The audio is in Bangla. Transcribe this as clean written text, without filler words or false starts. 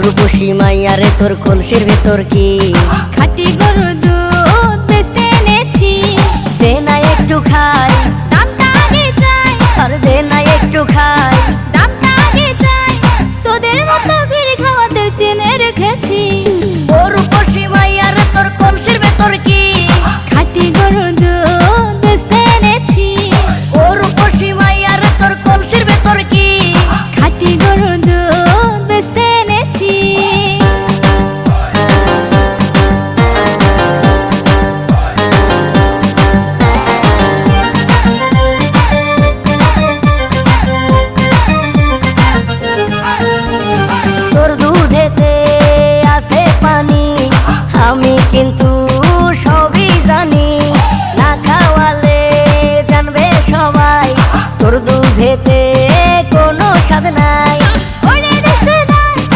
রূপসী মাইয়ারে তোর কলসির ভেতর কি খাঁটি গরুর দুধ বেচতে এনেছি। দে না একটু খাই, দামটা আগে চাই, আর দে না একটু খাই। দামটা আগে চাই, তোদের মতো ভিড় খাওয়াদের চেনে রেখেছি। ও রূপসী মাইয়ারে তোর কলসির ভেতর কি খাঁটি গরুর দুধ বেচতে এনেছি। ও রূপসী মাইয়ারে তোর কলসির ভেতর কি খাঁটি গরুর দুধ বেচতে এনেছি। তোর দুধেতে আছে পানি, আমি কিন্তু সবই জানি। না খাওয়ালে জানবে সবাই তোর দুধেতে কোনো স্বাদ নাই।